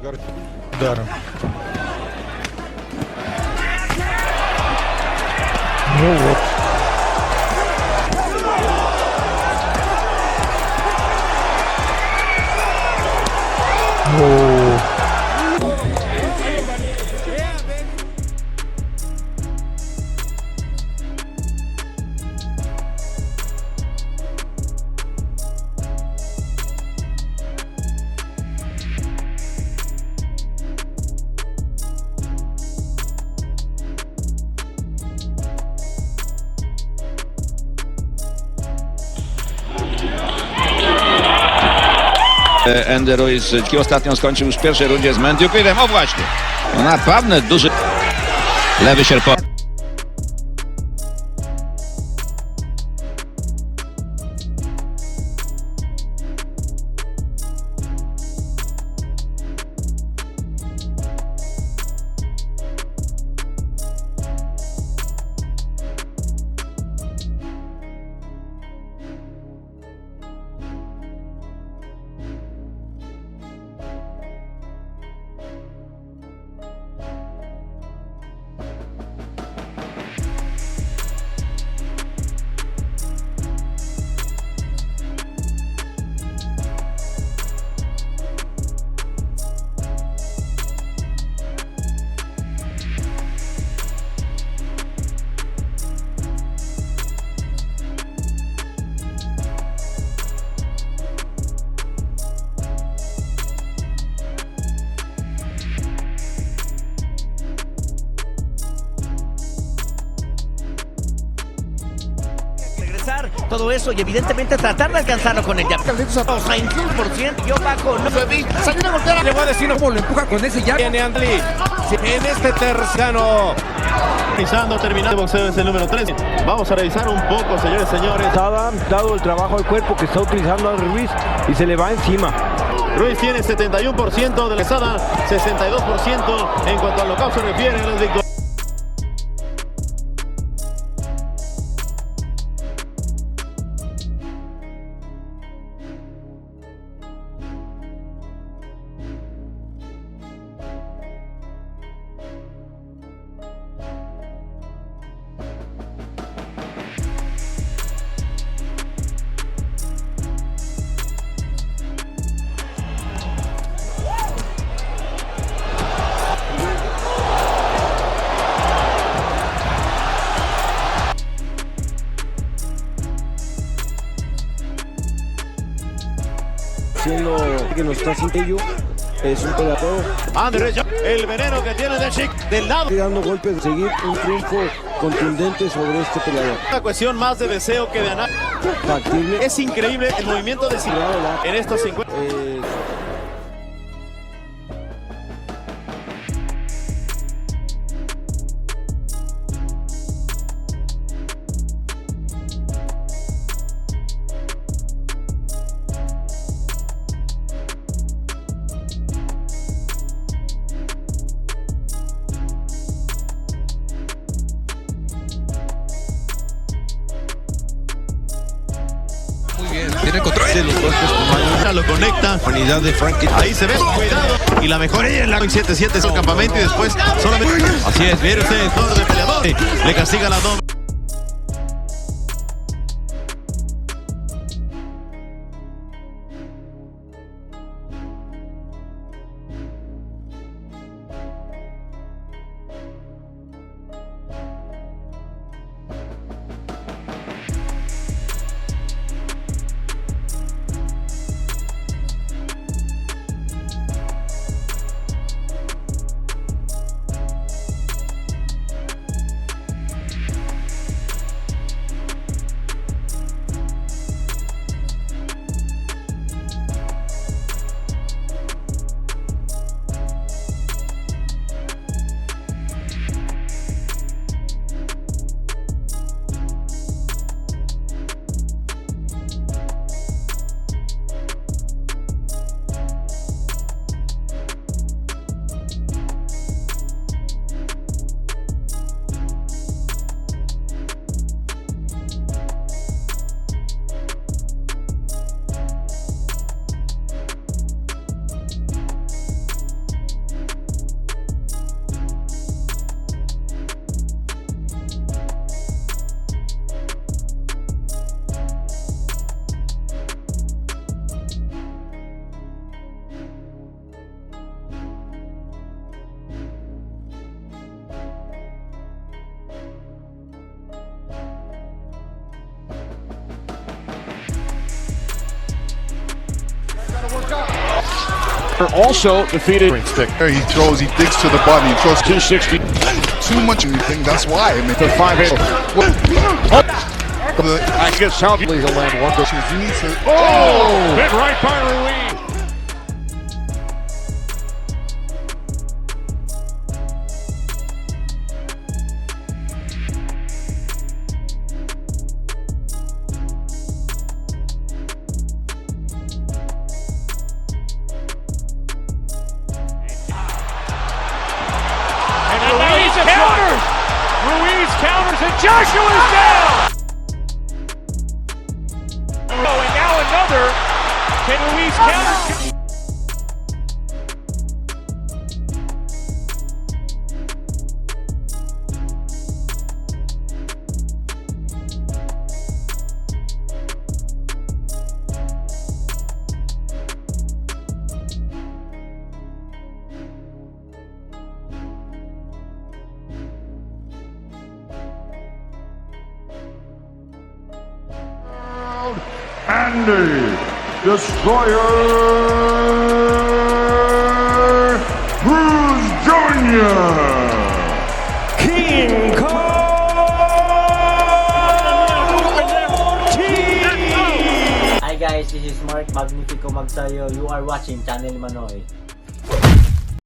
Ударом. Ну вот. О. RUIZ ostatnio skończył już w pierwszej rundzie z Mendiupirem. O właśnie, no naprawdę duży lewy sierpowy. Todo eso y evidentemente tratar de alcanzarlo con el jab. O sea, en 100% yo bajo, no me vi. Salió a golpear. Le voy a decir cómo lo empuja con ese jab. Viene Andli en este terciano. Terminando el boxeo es el número 3. Vamos a revisar un poco, señores y señores. Dado el trabajo al cuerpo que está utilizando RUIZ y se le va encima. RUIZ tiene 71% de la pesada, 62% en cuanto al knockout se refiere en las victorias. Siendo que no está sin ello, es un peleador. Derecha, el veneno que tiene de Chic del lado. Dando golpes de seguir un triunfo contundente sobre este peleador. Una cuestión más de deseo que de análisis. Factible. Es increíble el movimiento de Silva en estos 50. Tiene control. Lo conecta. Unidad de Frankie. Ahí se ve. Cuidado. Y la mejoría en la 7-7 es el campamento y después solamente. Así es. Viene usted el torno de peleador. Le castiga la doble. Also defeated. He throws, he digs to the button, he throws 260. too much anything. That's why. I mean, The 5-8. I guess how he'll land one. you need to. Oh! Hit right by Ruiz. And Ruiz counters! Ruiz counters and Joshua's down! Oh, and now another. Can Ruiz counter? Andy Destroyer Cruz Jr. King Hi guys, this is Mark Magnifico Magsayo. You are watching Channel Manoy.